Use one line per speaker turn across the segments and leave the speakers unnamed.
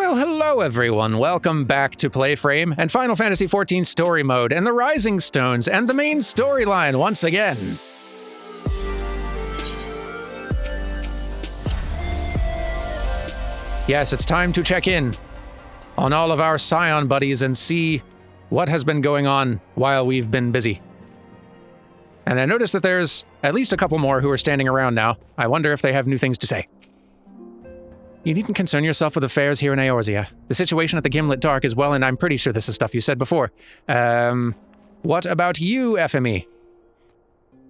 Well, hello everyone. Welcome back to PlayFrame and Final Fantasy XIV Story Mode and the Rising Stones and the main storyline once again. Yes, it's time to check in on all of our Scion buddies and see what has been going on while we've been busy. And I noticed that there's at least a couple more who are standing around now. I wonder if they have new things to say. You needn't concern yourself with affairs here in Eorzea. The situation at the Gimlet Dark is well, and I'm pretty sure this is stuff you said before. What about you, FME?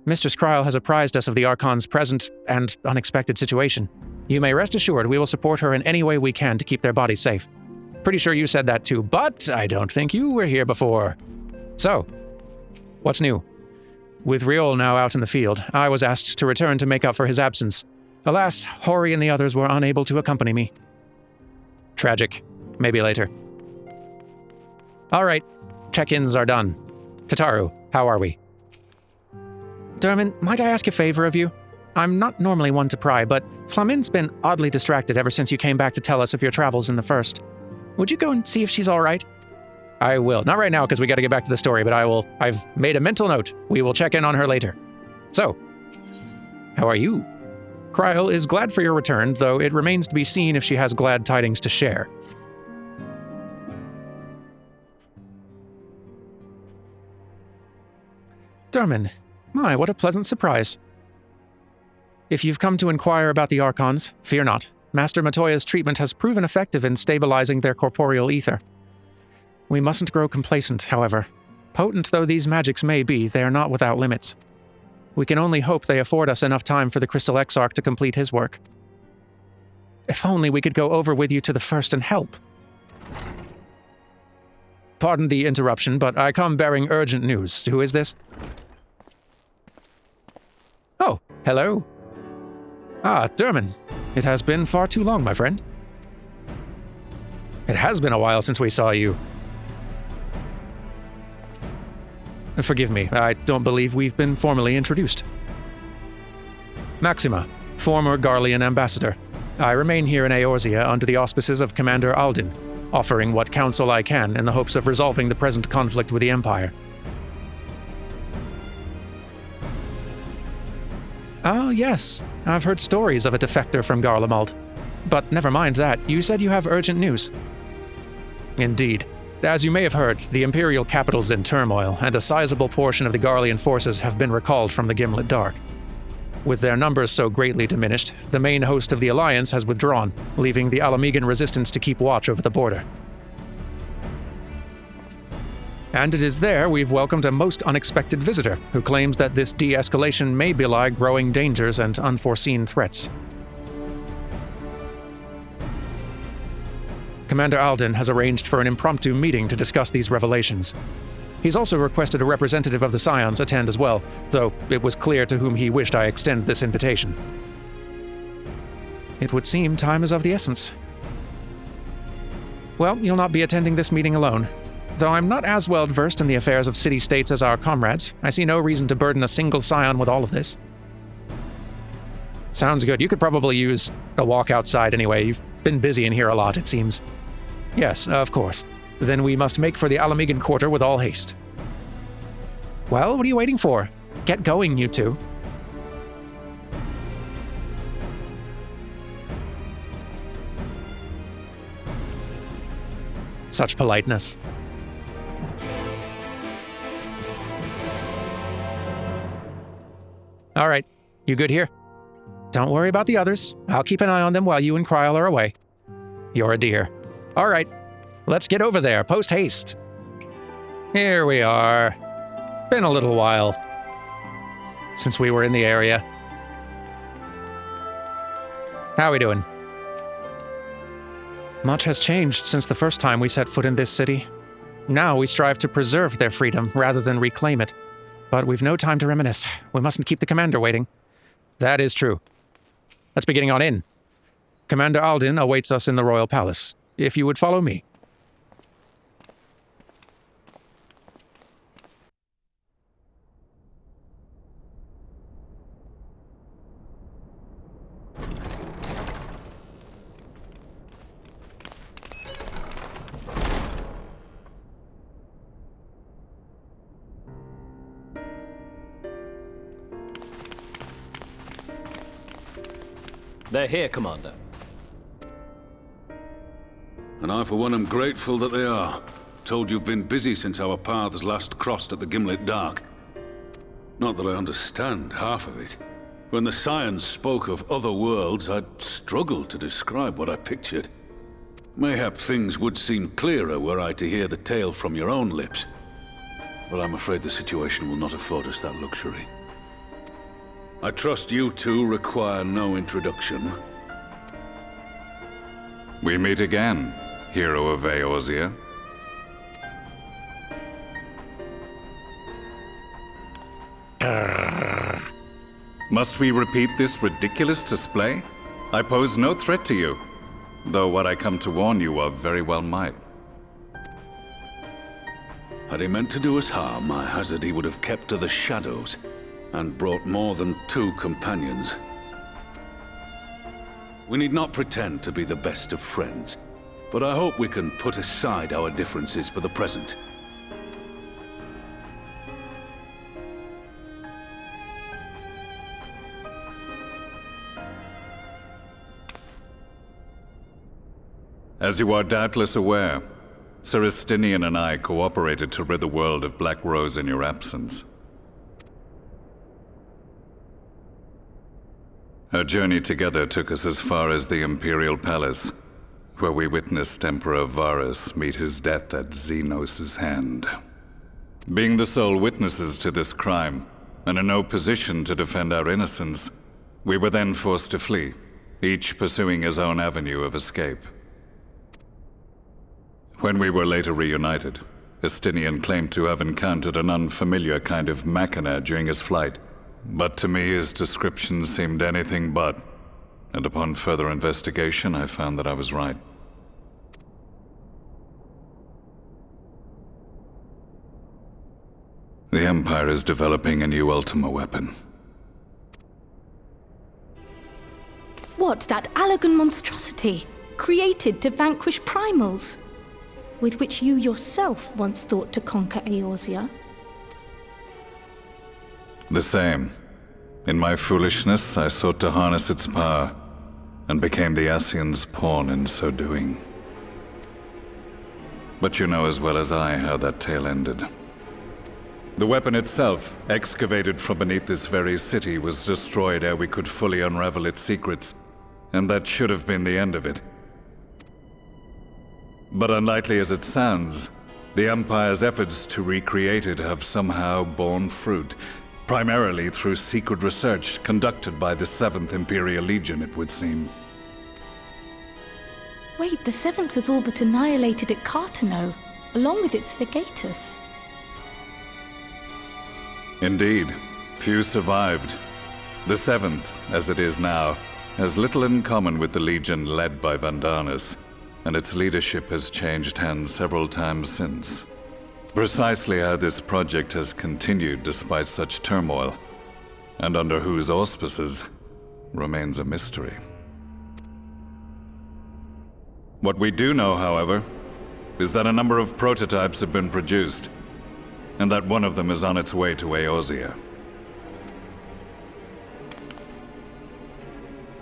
Mistress Kryl has apprised us of the Archon's present and unexpected situation. You may rest assured we will support her in any way we can to keep their bodies safe. Pretty sure you said that too, but I don't think you were here before. So, what's new? With Riol now out in the field, I was asked to return to make up for his absence. Alas, Hori and the others were unable to accompany me. Tragic. Maybe later. Alright, check-ins are done. Tataru, how are we? Dermin, might I ask a favor of you? I'm not normally one to pry, but Flamin's been oddly distracted ever since you came back to tell us of your travels in the First. Would you go and see if she's alright? I will. Not right now, because we gotta get back to the story, but I will. I've made a mental note. We will check in on her later. So, how are you? Kryl is glad for your return, though it remains to be seen if she has glad tidings to share. Dermin, my, what a pleasant surprise. If you've come to inquire about the Archons, fear not. Master Matoya's treatment has proven effective in stabilizing their corporeal ether. We mustn't grow complacent, however. Potent though these magics may be, they are not without limits. We can only hope they afford us enough time for the Crystal Exarch to complete his work. If only we could go over with you to the First and help. Pardon the interruption, but I come bearing urgent news. Who is this? Oh, hello. Ah, Dermin. It has been far too long, my friend. It has been a while since we saw you. Forgive me, I don't believe we've been formally introduced. Maxima, former Garlean ambassador. I remain here in Eorzea under the auspices of Commander Alden, offering what counsel I can in the hopes of resolving the present conflict with the Empire. Ah, yes. I've heard stories of a defector from Garlemald. But never mind that, you said you have urgent news. Indeed. As you may have heard, the Imperial capital's in turmoil, and a sizable portion of the Garlean forces have been recalled from the Gimlet Dark. With their numbers so greatly diminished, the main host of the Alliance has withdrawn, leaving the Alamegan resistance to keep watch over the border. And it is there we've welcomed a most unexpected visitor, who claims that this de-escalation may belie growing dangers and unforeseen threats. Commander Alden has arranged for an impromptu meeting to discuss these revelations. He's also requested a representative of the Scions attend as well, though it was clear to whom he wished I extend this invitation. It would seem time is of the essence. Well, you'll not be attending this meeting alone. Though I'm not as well versed in the affairs of city-states as our comrades, I see no reason to burden a single Scion with all of this. Sounds good. You could probably use a walk outside anyway. You've been busy in here a lot, it seems. Yes, of course. Then we must make for the Alamegan Quarter with all haste. Well, what are you waiting for? Get going, you two. Such politeness. All right, you good here? Don't worry about the others. I'll keep an eye on them while you and Kryl are away. You're a dear. All right, let's get over there, post haste. Here we are. Been a little while since we were in the area. How we doing? Much has changed since the first time we set foot in this city. Now we strive to preserve their freedom rather than reclaim it. But we've no time to reminisce. We mustn't keep the commander waiting. That is true. Let's be getting on in. Commander Alden awaits us in the Royal Palace. If you would follow me.
They're here, Commander.
And I, for one, am grateful that they are. Told you've been busy since our paths last crossed at the Gimlet Dark. Not that I understand half of it. When the Scions spoke of other worlds, I'd struggled to describe what I pictured. Mayhap things would seem clearer were I to hear the tale from your own lips. But I'm afraid the situation will not afford us that luxury. I trust you two require no introduction.
We meet again, hero of Eorzea. Must we repeat this ridiculous display? I pose no threat to you, though what I come to warn you of very well might.
Had he meant to do us harm, I hazard he would have kept to the shadows, and brought more than 2 companions. We need not pretend to be the best of friends, but I hope we can put aside our differences for the present.
As you are doubtless aware, Sir Estinian and I cooperated to rid the world of Black Rose in your absence. Our journey together took us as far as the Imperial Palace, where we witnessed Emperor Varus meet his death at Xenos' hand. Being the sole witnesses to this crime, and in no position to defend our innocence, we were then forced to flee, each pursuing his own avenue of escape. When we were later reunited, Estinian claimed to have encountered an unfamiliar kind of machina during his flight, but to me his description seemed anything but, and upon further investigation I found that I was right. The Empire is developing a new Ultima weapon.
What, that Allagan monstrosity, created to vanquish primals? With which you yourself once thought to conquer Eorzea?
The same. In my foolishness, I sought to harness its power, and became the Ascian's pawn in so doing. But you know as well as I how that tale ended. The weapon itself, excavated from beneath this very city, was destroyed ere we could fully unravel its secrets, and that should have been the end of it. But unlikely as it sounds, the Empire's efforts to recreate it have somehow borne fruit, primarily through secret research conducted by the 7th Imperial Legion, it would seem.
Wait, the 7th was all but annihilated at Cartano, along with its legatus.
Indeed, few survived. The 7th, as it is now, has little in common with the Legion led by Vandanus, and its leadership has changed hands several times since. Precisely how this project has continued despite such turmoil, and under whose auspices, remains a mystery. What we do know, however, is that a number of prototypes have been produced, and that one of them is on its way to Eorzea.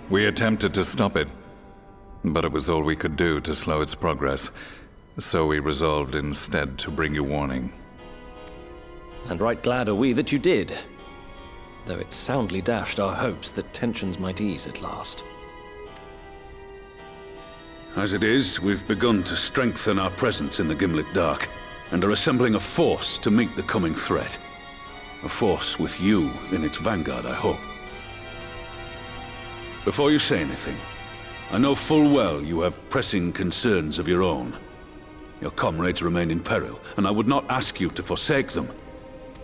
We attempted to stop it, but it was all we could do to slow its progress, so we resolved instead to bring you warning.
And right glad are we that you did, though it soundly dashed our hopes that tensions might ease at last.
As it is, we've begun to strengthen our presence in the Gimlet Dark, and are assembling a force to meet the coming threat. A force with you in its vanguard, I hope. Before you say anything, I know full well you have pressing concerns of your own. Your comrades remain in peril, and I would not ask you to forsake them.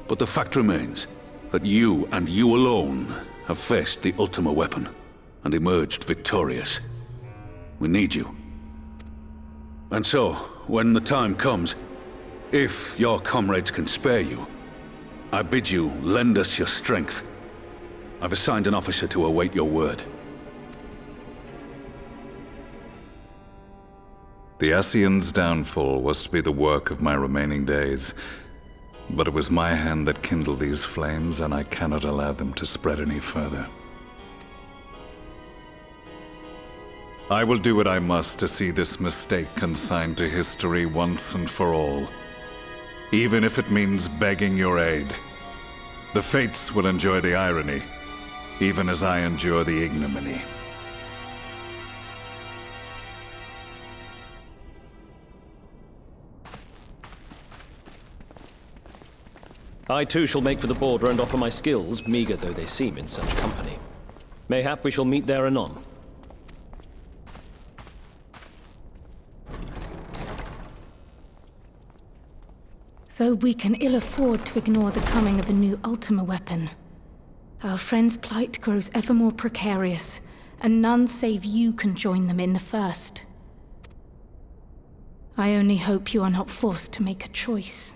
But the fact remains that you, and you alone, have faced the Ultima weapon, and emerged victorious. We need you. And so, when the time comes, if your comrades can spare you, I bid you lend us your strength. I've assigned an officer to await your word.
The Ascian's downfall was to be the work of my remaining days, but it was my hand that kindled these flames, and I cannot allow them to spread any further. I will do what I must to see this mistake consigned to history once and for all. Even if it means begging your aid. The Fates will enjoy the irony, even as I endure the ignominy.
I too shall make for the border and offer my skills, meager though they seem in such company. Mayhap we shall meet there anon.
Though we can ill afford to ignore the coming of a new Ultima weapon, our friend's plight grows ever more precarious, and none save you can join them in the first. I only hope you are not forced to make a choice.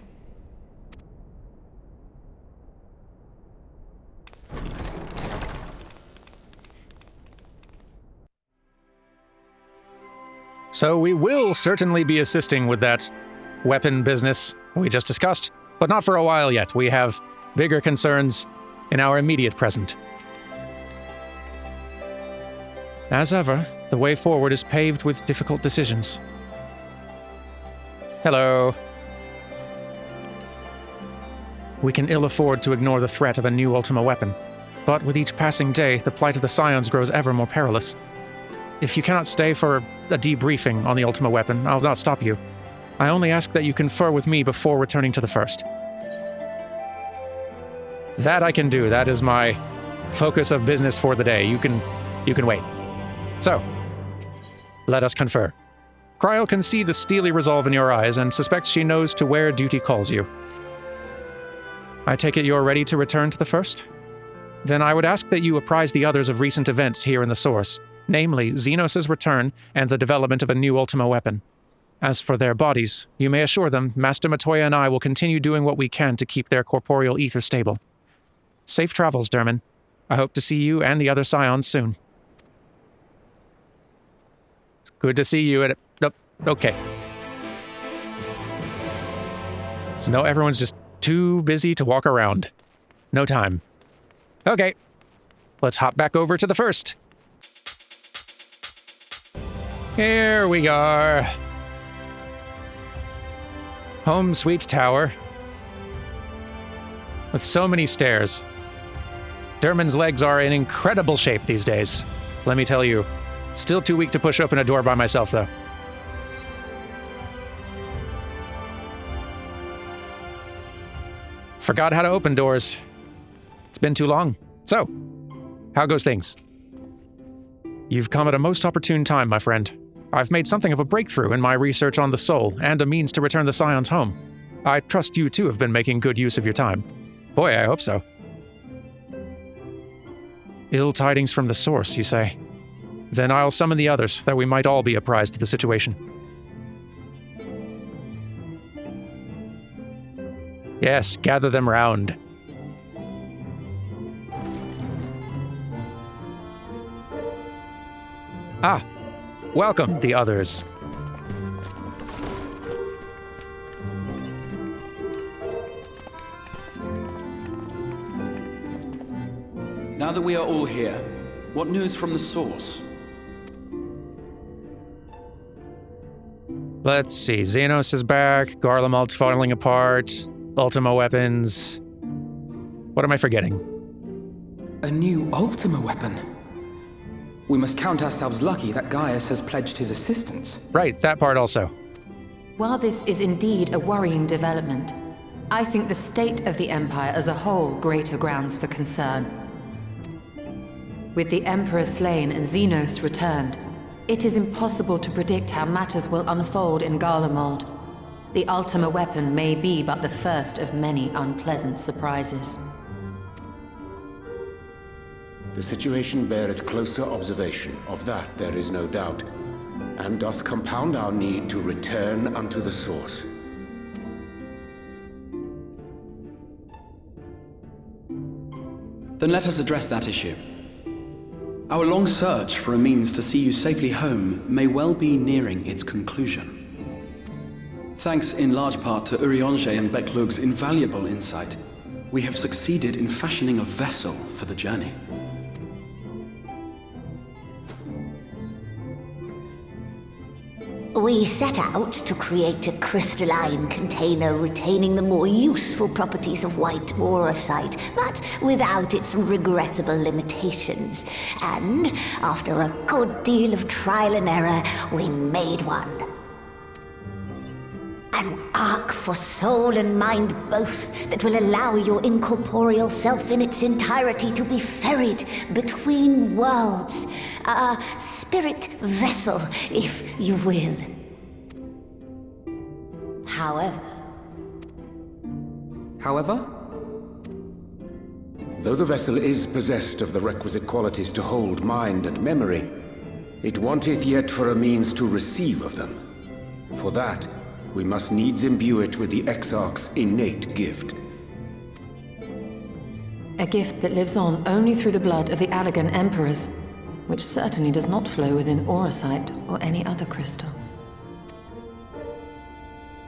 So we will certainly be assisting with that weapon business we just discussed, but not for a while yet. We have bigger concerns in our immediate present. As ever, the way forward is paved with difficult decisions. Hello. We can ill afford to ignore the threat of a new Ultima weapon, but with each passing day, the plight of the Scions grows ever more perilous. If you cannot stay for a debriefing on the Ultima weapon, I'll not stop you. I only ask that you confer with me before returning to the first. That I can do. That is my focus of business for the day. You can wait. So, let us confer. Cryo can see the steely resolve in your eyes and suspects she knows to where duty calls you. I take it you're ready to return to the first? Then I would ask that you apprise the others of recent events here in the Source, namely Xenos' return and the development of a new Ultima weapon. As for their bodies, you may assure them Master Matoya and I will continue doing what we can to keep their corporeal ether stable. Safe travels, Derman. I hope to see you and the other Scions soon. It's good to see you at okay. So no, everyone's just too busy to walk around. No time. Okay. Let's hop back over to the first. Here we are. Home sweet tower. With so many stairs. Derman's legs are in incredible shape these days. Let me tell you. Still too weak to push open a door by myself, though. Forgot how to open doors. It's been too long. So, how goes things? You've come at a most opportune time, my friend. I've made something of a breakthrough in my research on the soul, and a means to return the Scions home. I trust you too have been making good use of your time. Boy, I hope so. Ill tidings from the Source, you say? Then I'll summon the others, that we might all be apprised of the situation. Yes, gather them round. Ah, welcome, the others.
Now that we are all here, what news from the Source?
Let's see, Xenos is back, Garlemald's falling apart, Ultima weapons... What am I forgetting?
A new Ultima weapon? We must count ourselves lucky that Gaius has pledged his assistance.
Right, that part also.
While this is indeed a worrying development, I think the state of the Empire as a whole greater grounds for concern. With the Emperor slain and Xenos returned, it is impossible to predict how matters will unfold in Garlemald. The Ultima weapon may be but the first of many unpleasant surprises.
The situation beareth closer observation, of that there is no doubt, and doth compound our need to return unto the Source.
Then let us address that issue. Our long search for a means to see you safely home may well be nearing its conclusion. Thanks in large part to Urianger and Beklug's invaluable insight, we have succeeded in fashioning a vessel for the journey.
We set out to create a crystalline container retaining the more useful properties of white aurosite, but without its regrettable limitations. And after a good deal of trial and error, we made one. An ark for soul and mind both that will allow your incorporeal self in its entirety to be ferried between worlds. A spirit vessel, if you will. However?
Though the vessel is possessed of the requisite qualities to hold mind and memory, it wanteth yet for a means to receive of them. For that, we must needs imbue it with the Exarch's innate gift.
A gift that lives on only through the blood of the Allegan Emperors, which certainly does not flow within aurosite or any other crystal.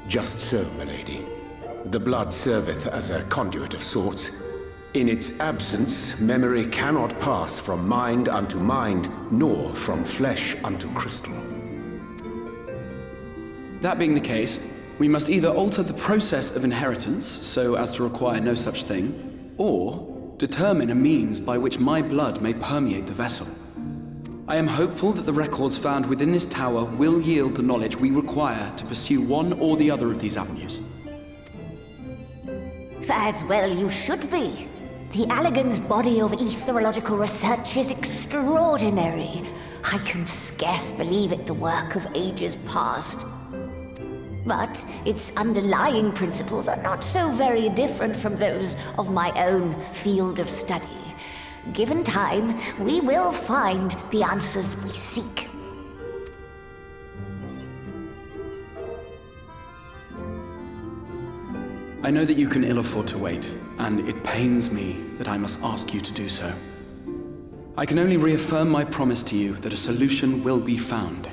Just so, milady. The blood serveth as a conduit of sorts. In its absence, memory cannot pass from mind unto mind, nor from flesh unto crystal.
That being the case, we must either alter the process of inheritance so as to require no such thing, or determine a means by which my blood may permeate the vessel. I am hopeful that the records found within this tower will yield the knowledge we require to pursue one or the other of these avenues.
As well you should be. The Allegan's body of etherological research is extraordinary. I can scarce believe it the work of ages past. But its underlying principles are not so very different from those of my own field of study. Given time, we will find the answers we seek.
I know that you can ill afford to wait, and it pains me that I must ask you to do so. I can only reaffirm my promise to you that a solution will be found.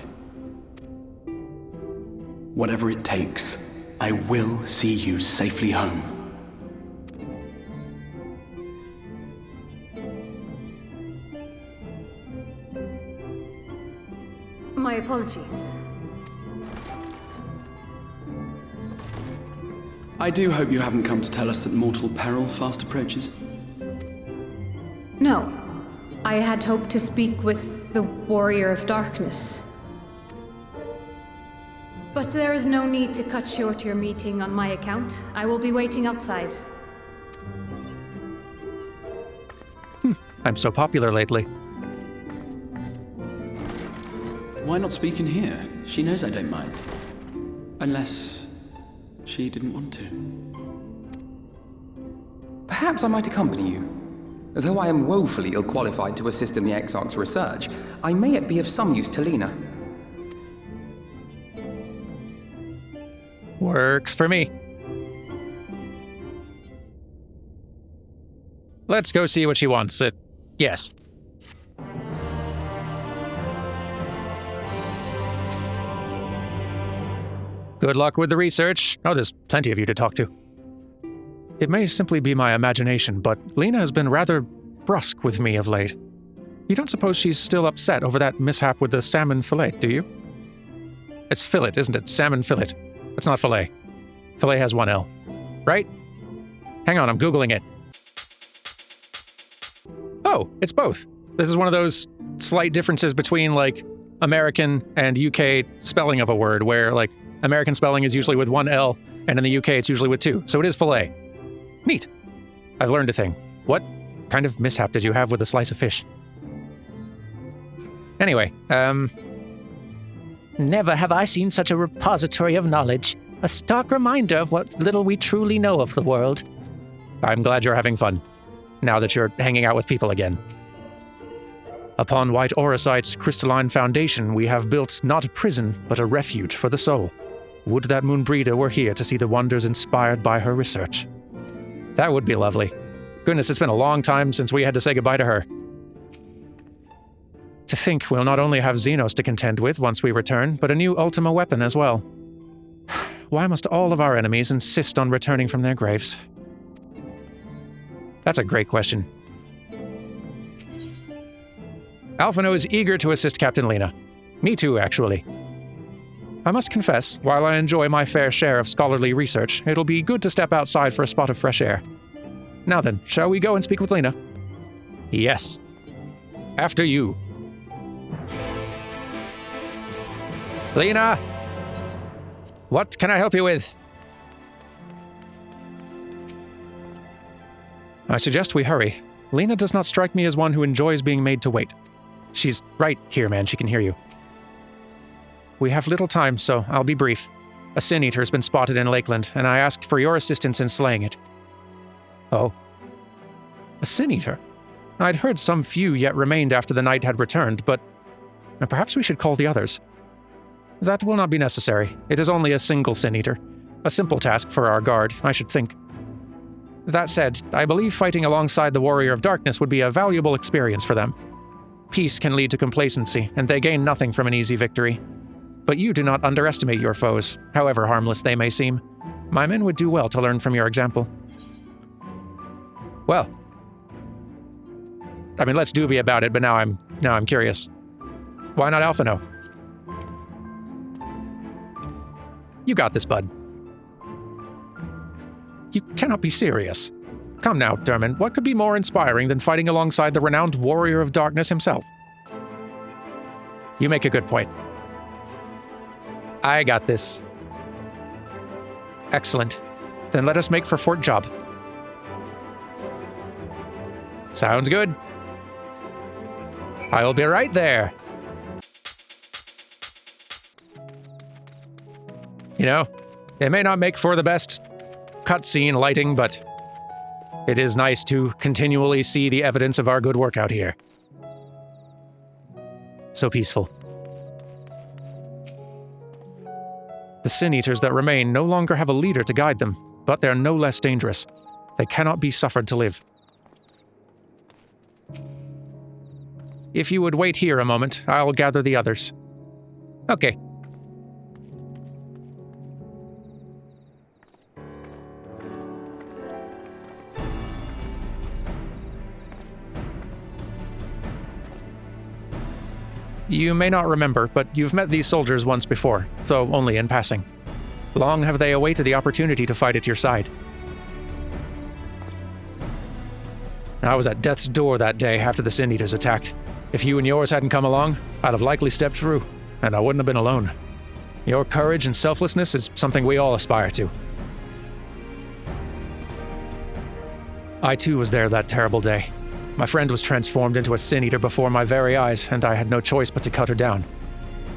Whatever it takes, I will see you safely home.
My apologies.
I do hope you haven't come to tell us that mortal peril fast approaches.
No. I had hoped to speak with the Warrior of Darkness. But there is no need to cut short your meeting on my account. I will be waiting outside.
I'm so popular lately.
Why not speak in here? She knows I don't mind. Unless she didn't want to.
Perhaps I might accompany you. Though I am woefully ill-qualified to assist in the Exarch's research, I may yet be of some use to Lena.
Works for me. Let's go see what she wants. Yes. Good luck with the research. Oh, there's plenty of you to talk to. It may simply be my imagination, but Lena has been rather brusque with me of late. You don't suppose she's still upset over that mishap with the salmon fillet, do you? It's fillet, isn't it? Salmon fillet. It's not fillet. Fillet has one L. Right? Hang on, I'm Googling it. Oh, it's both. This is one of those slight differences between, like, American and UK spelling of a word, where, like, American spelling is usually with one L, and in the UK it's usually with two. So it is fillet. Neat. I've learned a thing. What kind of mishap did you have with a slice of fish? Anyway,
Never have I seen such a repository of knowledge. A stark reminder of what little we truly know of the world.
I'm glad you're having fun, now that you're hanging out with people again. Upon White Aurosite's crystalline foundation, we have built not a prison, but a refuge for the soul. Would that Moonbreeder were here to see the wonders inspired by her research. That would be lovely. Goodness, it's been a long time since we had to say goodbye to her. To think we'll not only have Xenos to contend with once we return, but a new Ultima weapon as well. Why must all of our enemies insist on returning from their graves? That's a great question. Alphino is eager to assist Captain Lena. Me too, actually. I must confess, while I enjoy my fair share of scholarly research, it'll be good to step outside for a spot of fresh air. Now then, shall we go and speak with Lena? Yes. After you. Lena! What can I help you with? I suggest we hurry. Lena does not strike me as one who enjoys being made to wait. She's right here, man. She can hear you. We have little time, so I'll be brief. A Sin Eater has been spotted in Lakeland, and I ask for your assistance in slaying it. Oh. A Sin Eater? I'd heard some few yet remained after the night had returned, but perhaps we should call the others. That will not be necessary. It is only a single Sin Eater. A simple task for our guard, I should think. That said, I believe fighting alongside the Warrior of Darkness would be a valuable experience for them. Peace can lead to complacency, and they gain nothing from an easy victory. But you do not underestimate your foes, however harmless they may seem. My men would do well to learn from your example. Well, I mean, let's do be about it, but now I'm curious. Why not Alphino? You got this, bud. You cannot be serious. Come now, Derman, what could be more inspiring than fighting alongside the renowned Warrior of Darkness himself? You make a good point. I got this. Excellent. Then let us make for Fort Job. Sounds good. I'll be right there. You know, it may not make for the best cutscene lighting, but it is nice to continually see the evidence of our good work out here. So peaceful. The Sin Eaters that remain no longer have a leader to guide them, but they're no less dangerous. They cannot be suffered to live. If you would wait here a moment, I'll gather the others. Okay. You may not remember, but you've met these soldiers once before, though only in passing. Long have they awaited the opportunity to fight at your side. I was at death's door that day after the Sin Eaters attacked. If you and yours hadn't come along, I'd have likely stepped through, and I wouldn't have been alone. Your courage and selflessness is something we all aspire to. I too was there that terrible day. My friend was transformed into a Sin Eater before my very eyes, and I had no choice but to cut her down.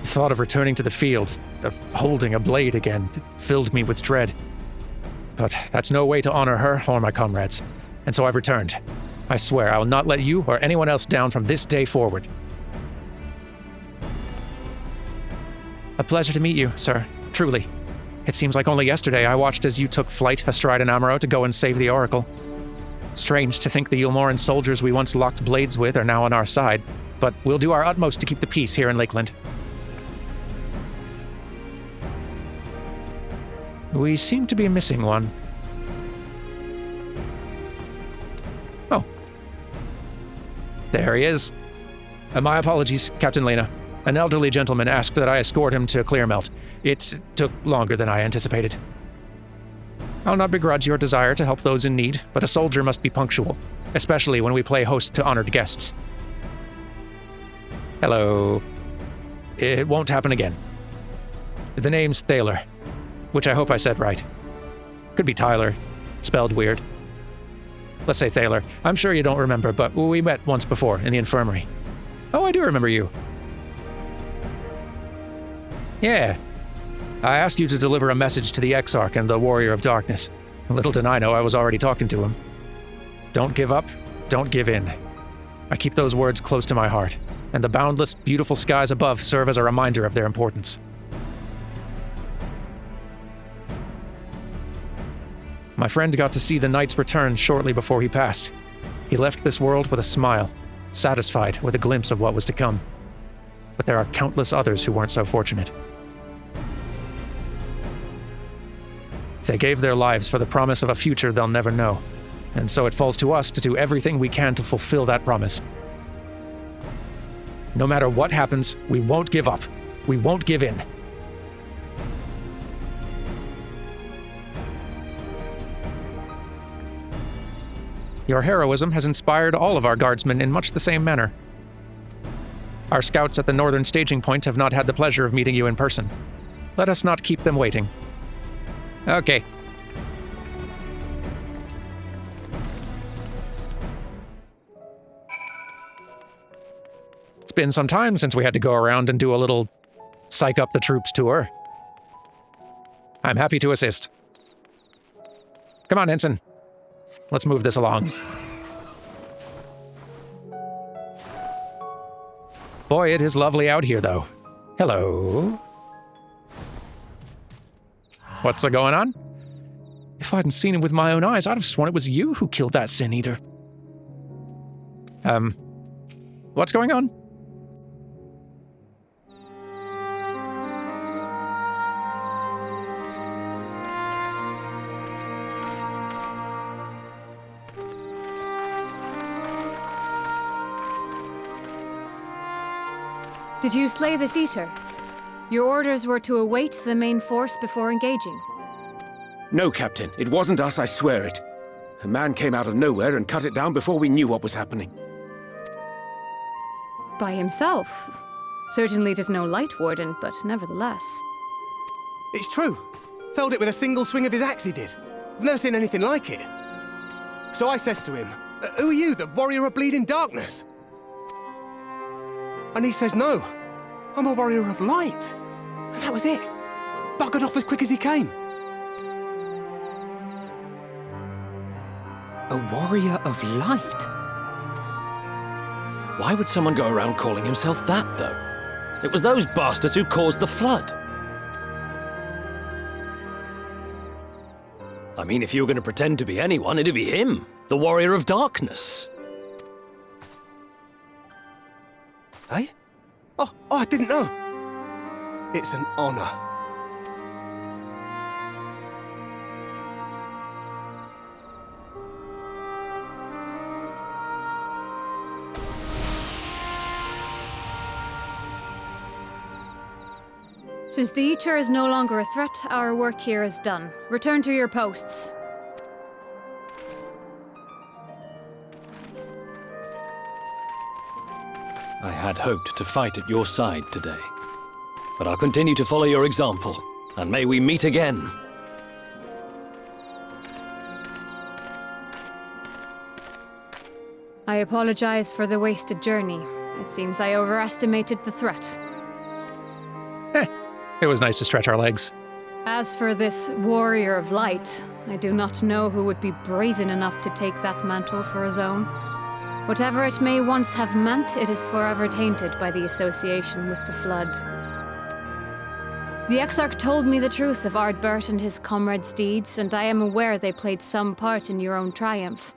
The thought of returning to the field, of holding a blade again, filled me with dread. But that's no way to honor her or my comrades, and so I've returned. I swear I will not let you or anyone else down from this day forward. A pleasure to meet you, sir. Truly. It seems like only yesterday I watched as you took flight astride an Amaro to go and save the Oracle. Strange to think the Ulmoran soldiers we once locked blades with are now on our side, but we'll do our utmost to keep the peace here in Lakeland. We seem to be missing one. Oh. There he is. My apologies, Captain Lena. An elderly gentleman asked that I escort him to Clearmelt. It took longer than I anticipated. I'll not begrudge your desire to help those in need, but a soldier must be punctual, especially when we play host to honored guests. Hello. It won't happen again. The name's Thaler, which I hope I said right. Could be Tyler, spelled weird. Let's say Thaler. I'm sure you don't remember, but we met once before in the infirmary. Oh, I do remember you. Yeah. I asked you to deliver a message to the Exarch and the Warrior of Darkness. Little did I know I was already talking to him. Don't give up, don't give in. I keep those words close to my heart, and the boundless, beautiful skies above serve as a reminder of their importance. My friend got to see the knight's return shortly before he passed. He left this world with a smile, satisfied with a glimpse of what was to come. But there are countless others who weren't so fortunate. They gave their lives for the promise of a future they'll never know, and so it falls to us to do everything we can to fulfill that promise. No matter what happens, we won't give up. We won't give in. Your heroism has inspired all of our guardsmen in much the same manner. Our scouts at the northern staging point have not had the pleasure of meeting you in person. Let us not keep them waiting. Okay. It's been some time since we had to go around and do a little psych up the troops tour. I'm happy to assist. Come on, Ensign. Let's move this along. Boy, it is lovely out here, though. Hello. What's going on? If I hadn't seen him with my own eyes, I'd have sworn it was you who killed that Sin Eater. What's going on?
Did you slay this Eater? Your orders were to await the main force before engaging.
No, Captain. It wasn't us, I swear it. A man came out of nowhere and cut it down before we knew what was happening.
By himself? Certainly it is no light warden, but nevertheless.
It's true. Felled it with a single swing of his axe, he did. I've never seen anything like it. So I says to him, "Who are you, the warrior of bleeding darkness?" And he says, "No, I'm a warrior of light." And that was it. Buggered off as quick as he came.
A warrior of light?
Why would someone go around calling himself that, though? It was those bastards who caused the flood. I mean, if you were going to pretend to be anyone, it'd be him, the warrior of darkness.
Eh? Oh, I didn't know. It's an honor.
Since the Eater is no longer a threat, our work here is done. Return to your posts.
I had hoped to fight at your side today, but I'll continue to follow your example, and may we meet again.
I apologize for the wasted journey. It seems I overestimated the threat.
It was nice to stretch our legs.
As for this warrior of light, I do not know who would be brazen enough to take that mantle for his own. Whatever it may once have meant, it is forever tainted by the association with the Flood. The Exarch told me the truth of Ardbert and his comrades' deeds, and I am aware they played some part in your own triumph.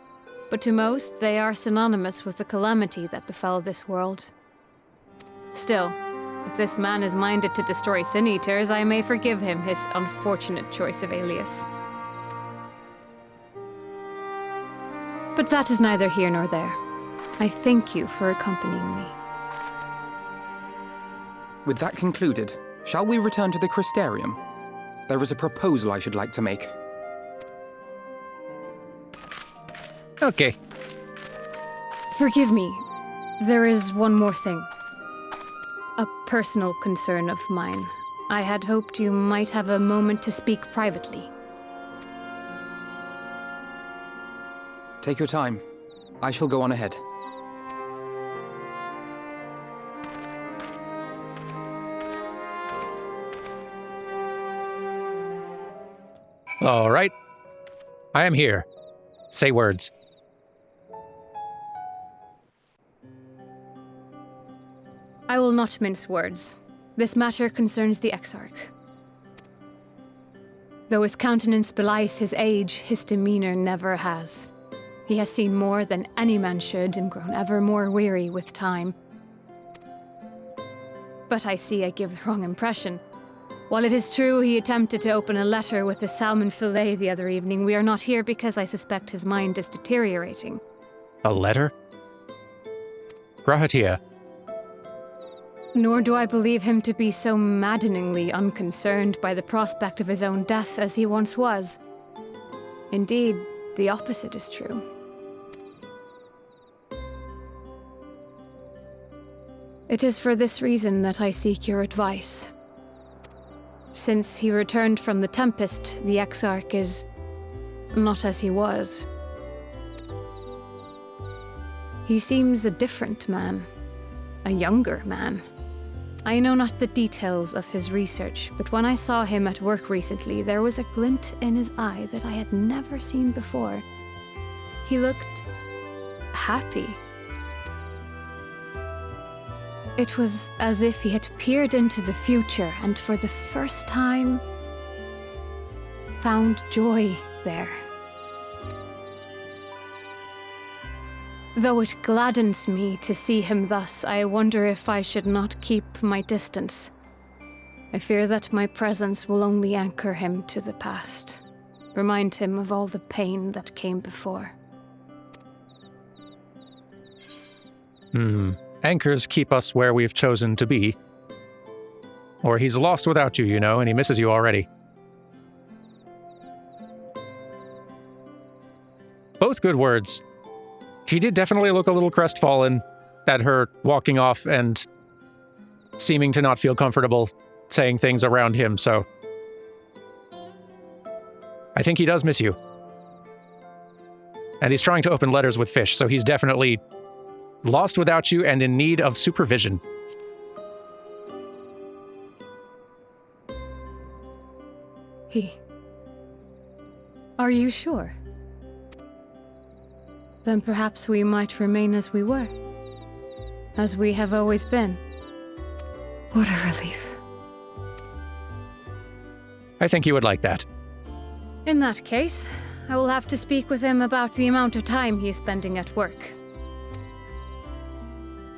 But to most, they are synonymous with the calamity that befell this world. Still, if this man is minded to destroy Sin Eaters, I may forgive him his unfortunate choice of alias. But that is neither here nor there. I thank you for accompanying me.
With that concluded, shall we return to the Crystarium? There is a proposal I should like to make.
Okay.
Forgive me. There is one more thing. A personal concern of mine. I had hoped you might have a moment to speak privately.
Take your time. I shall go on ahead.
All right. I am here. Say words.
I will not mince words. This matter concerns the Exarch. Though his countenance belies his age, his demeanor never has. He has seen more than any man should and grown ever more weary with time. But I see I give the wrong impression. While it is true he attempted to open a letter with a salmon fillet the other evening, we are not here because I suspect his mind is deteriorating.
A letter? Grahatia.
Nor do I believe him to be so maddeningly unconcerned by the prospect of his own death as he once was. Indeed, the opposite is true. It is for this reason that I seek your advice. Since he returned from the Tempest, the Exarch is not as he was. He seems a different man, a younger man. I know not the details of his research, but when I saw him at work recently, there was a glint in his eye that I had never seen before. He looked happy. It was as if he had peered into the future and for the first time found joy there. Though it gladdens me to see him thus, I wonder if I should not keep my distance. I fear that my presence will only anchor him to the past, remind him of all the pain that came before.
Anchors keep us where we've chosen to be. Or he's lost without you, and he misses you already. Both good words. He did definitely look a little crestfallen at her walking off and seeming to not feel comfortable saying things around him, so I think he does miss you. And he's trying to open letters with fish, so he's definitely lost without you and in need of supervision.
Are you sure? Then perhaps we might remain as we were. As we have always been. What a relief.
I think you would like that.
In that case, I will have to speak with him about the amount of time he is spending at work.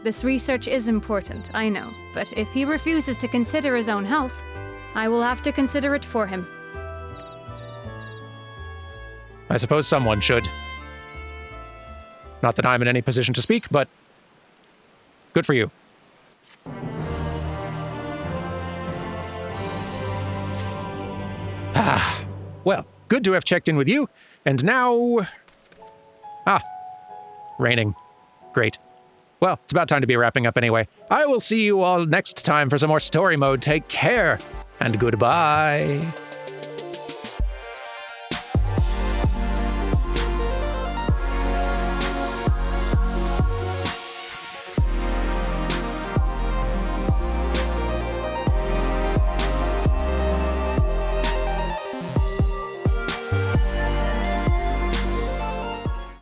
This research is important, I know, but if he refuses to consider his own health, I will have to consider it for him.
I suppose someone should. Not that I'm in any position to speak, but good for you. Well, good to have checked in with you, and now... raining. Great. Well, it's about time to be wrapping up anyway. I will see you all next time for some more story mode. Take care, and goodbye.